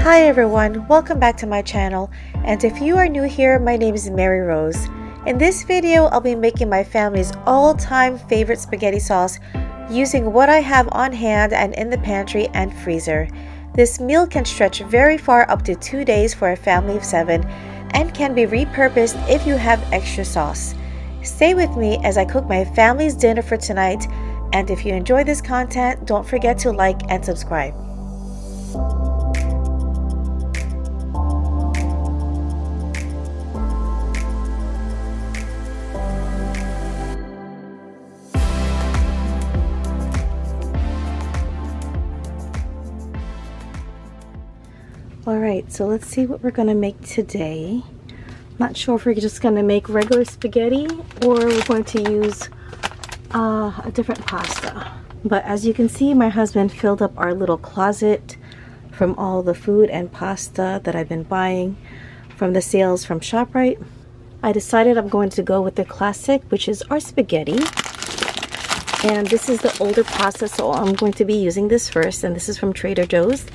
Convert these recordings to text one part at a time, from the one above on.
Hi everyone, welcome back to my channel, and if you are new here, my name is Mary Rose. In this video, I'll be making my family's all-time favorite spaghetti sauce using what I have on hand and in the pantry and freezer. This meal can stretch very far, up to 2 days for a family of 7, and can be repurposed if you have extra sauce. Stay with me as I cook my family's dinner for tonight, and if you enjoy this content, don't forget to like and subscribe. Alright, so let's see what we're going to make today. Not sure if we're just going to make regular spaghetti or we're going to use a different pasta. But as you can see, my husband filled up our little closet from all the food and pasta that I've been buying from the sales from ShopRite. I decided I'm going to go with the classic, which is our spaghetti. And this is the older pasta, so I'm going to be using this first, and this is from Trader Joe's.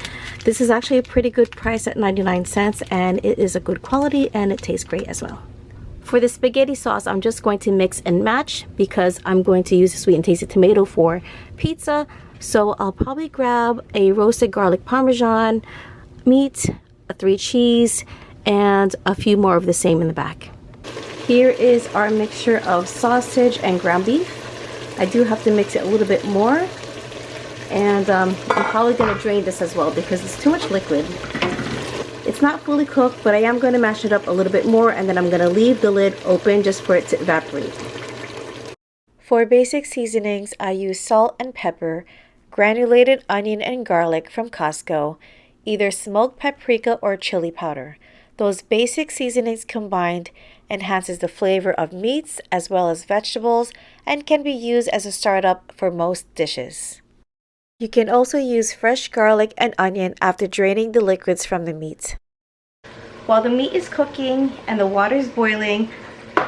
This is actually a pretty good price at 99 cents, and it is a good quality and it tastes great as well. For the spaghetti sauce, I'm just going to mix and match because I'm going to use a sweet and tasty tomato for pizza. So I'll probably grab a roasted garlic parmesan, meat, 3 cheese, and a few more of the same in the back. Here is our mixture of sausage and ground beef. I do have to mix it a little bit more, and I'm probably going to drain this as well because it's too much liquid. It's not fully cooked, but I am going to mash it up a little bit more, and then I'm going to leave the lid open just for it to evaporate. For basic seasonings, I use salt and pepper, granulated onion and garlic from Costco, either smoked paprika or chili powder. Those basic seasonings combined enhances the flavor of meats as well as vegetables and can be used as a startup for most dishes. You can also use fresh garlic and onion after draining the liquids from the meat. While the meat is cooking and the water is boiling,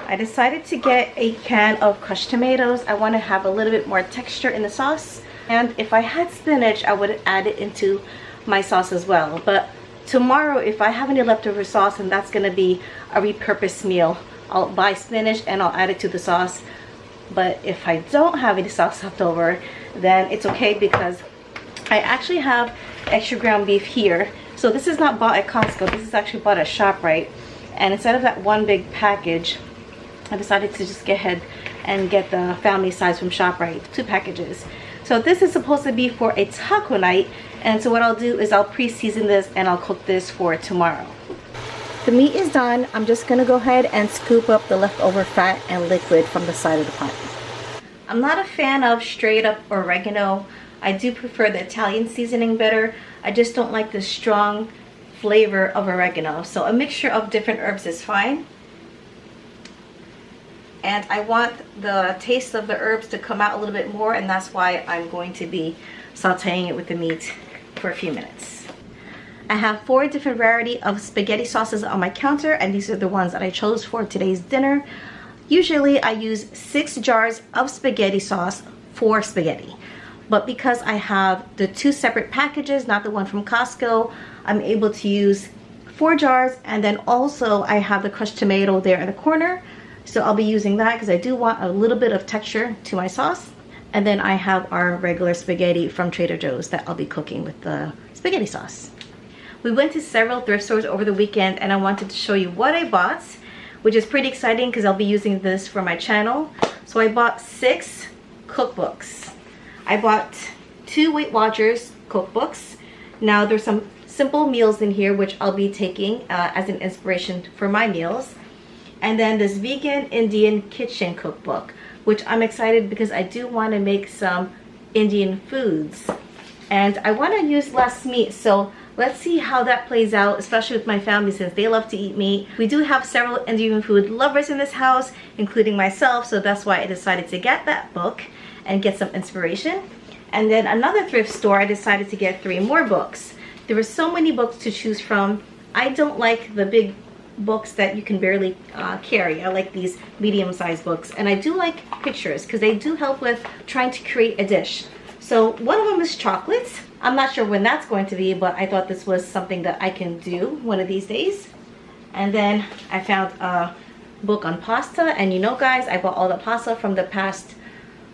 I decided to get a can of crushed tomatoes. I want to have a little bit more texture in the sauce, and if I had spinach, I would add it into my sauce as well. But tomorrow, if I have any leftover sauce, and that's going to be a repurposed meal, I'll buy spinach and I'll add it to the sauce. But if I don't have any sauce left over, then it's okay because I actually have extra ground beef here. So this is not bought at Costco, this is actually bought at ShopRite. And instead of that one big package, I decided to just get ahead and get the family size from ShopRite, 2 packages. So this is supposed to be for a taco night, and so what I'll do is I'll pre-season this and I'll cook this for tomorrow. The meat is done. I'm just gonna go ahead and scoop up the leftover fat and liquid from the side of the pot. I'm not a fan of straight up oregano. I do prefer the Italian seasoning better. I just don't like the strong flavor of oregano. So a mixture of different herbs is fine. And I want the taste of the herbs to come out a little bit more, and that's why I'm going to be sauteing it with the meat for a few minutes. I have 4 different variety of spaghetti sauces on my counter, and these are the ones that I chose for today's dinner. Usually I use 6 jars of spaghetti sauce for spaghetti, but because I have the 2 separate packages, not the one from Costco, I'm able to use 4 jars, and then also I have the crushed tomato there in the corner, so I'll be using that because I do want a little bit of texture to my sauce. And then I have our regular spaghetti from Trader Joe's that I'll be cooking with the spaghetti sauce. We went to several thrift stores over the weekend, and I wanted to show you what I bought, which is pretty exciting because I'll be using this for my channel. So I bought 6 cookbooks. I bought 2 Weight Watchers cookbooks. Now there's some simple meals in here which I'll be taking as an inspiration for my meals. And then this Vegan Indian Kitchen cookbook, which I'm excited because I do want to make some Indian foods. And I want to use less meat, so let's see how that plays out, especially with my family since they love to eat meat. We do have several Indian food lovers in this house, including myself, so that's why I decided to get that book and get some inspiration. And then another thrift store, I decided to get 3 more books. There were so many books to choose from. I don't like the big books that you can barely carry. I like these medium-sized books, and I do like pictures because they do help with trying to create a dish. So one of them is chocolates. I'm not sure when that's going to be, but I thought this was something that I can do one of these days. And then I found a book on pasta, and you know guys, I bought all the pasta from the past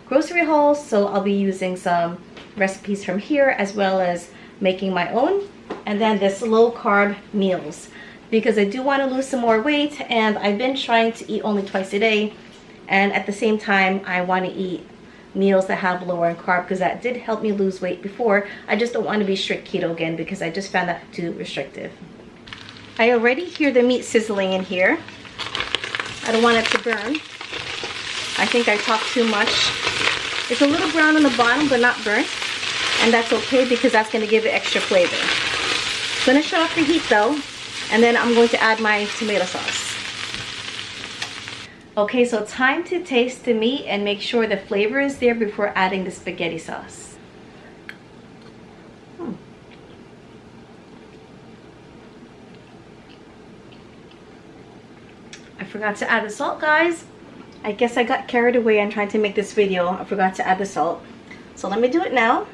grocery hauls, so I'll be using some recipes from here as well as making my own. And then this low carb meals, because I do want to lose some more weight, and I've been trying to eat only twice a day, and at the same time I want to eat meals that have lower in carb, because that did help me lose weight before. I just don't want to be strict keto again because I just found that too restrictive. I already hear the meat sizzling in here. I don't want it to burn. I think I talked too much. It's a little brown on the bottom but not burnt, and that's okay because that's going to give it extra flavor. I'm going to shut off the heat though, and then I'm going to add my tomato sauce. Okay, so time to taste the meat and make sure the flavor is there before adding the spaghetti sauce. I forgot to add the salt, guys. I guess I got carried away and trying to make this video. I forgot to add the salt. So let me do it now.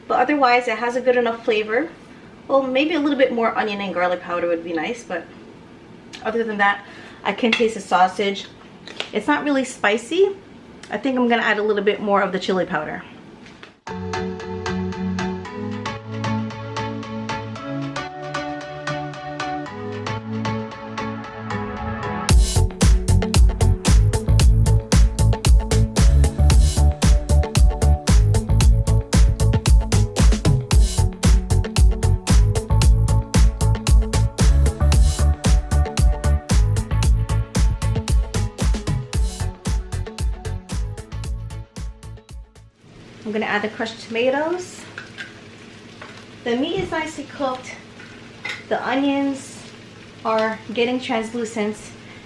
But otherwise, it has a good enough flavor. Well, maybe a little bit more onion and garlic powder would be nice, but other than that, I can taste the sausage. It's not really spicy. I think I'm gonna add a little bit more of the chili powder. I'm gonna add the crushed tomatoes. The meat is nicely cooked. The onions are getting translucent,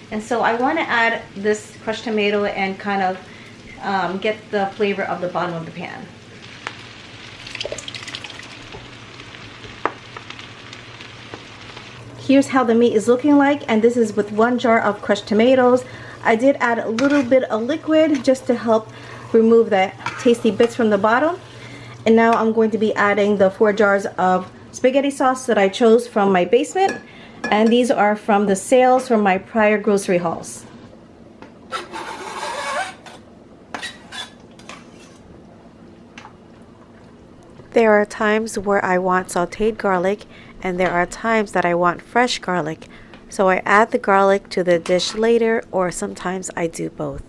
and so I want to add this crushed tomato and kind of get the flavor of the bottom of the pan. Here's how the meat is looking like, and this is with 1 jar of crushed tomatoes. I did add a little bit of liquid just to help remove the tasty bits from the bottom. And now I'm going to be adding the 4 jars of spaghetti sauce that I chose from my basement, and these are from the sales from my prior grocery hauls. There are times where I want sauteed garlic, and there are times that I want fresh garlic, so I add the garlic to the dish later, or sometimes I do both.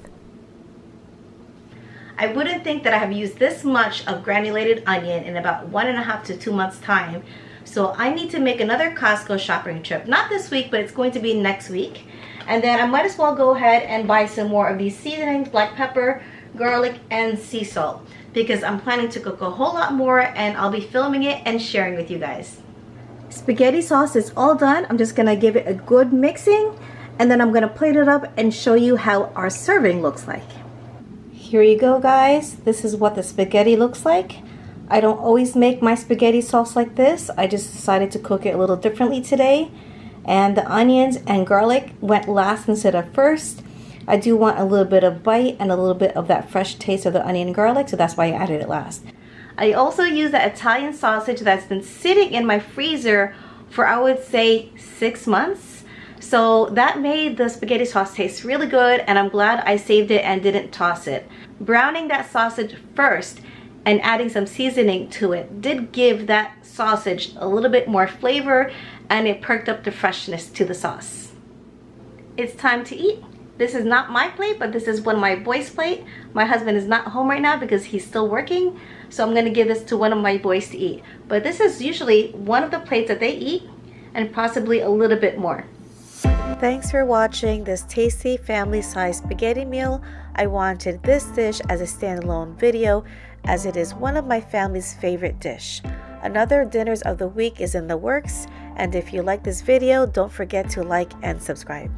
I wouldn't think that I have used this much of granulated onion in about 1.5 to 2 months time. So I need to make another Costco shopping trip. Not this week, but it's going to be next week. And then I might as well go ahead and buy some more of these seasonings, black pepper, garlic, and sea salt, because I'm planning to cook a whole lot more, and I'll be filming it and sharing with you guys. Spaghetti sauce is all done. I'm just gonna give it a good mixing, and then I'm gonna plate it up and show you how our serving looks like. Here you go, guys. This is what the spaghetti looks like. I don't always make my spaghetti sauce like this. I just decided to cook it a little differently today. And the onions and garlic went last instead of first. I do want a little bit of bite and a little bit of that fresh taste of the onion and garlic, so that's why I added it last. I also use that Italian sausage that's been sitting in my freezer for, I would say, 6 months. So that made the spaghetti sauce taste really good, and I'm glad I saved it and didn't toss it. Browning that sausage first and adding some seasoning to it did give that sausage a little bit more flavor, and it perked up the freshness to the sauce. It's time to eat. This is not my plate, but this is one of my boys' plate. My husband is not home right now because he's still working, so I'm gonna give this to one of my boys to eat. But this is usually one of the plates that they eat, and possibly a little bit more. Thanks for watching this tasty family-sized spaghetti meal. I wanted this dish as a standalone video, as it is one of my family's favorite dish. Another dinners of the week is in the works, and if you like this video, don't forget to like and subscribe.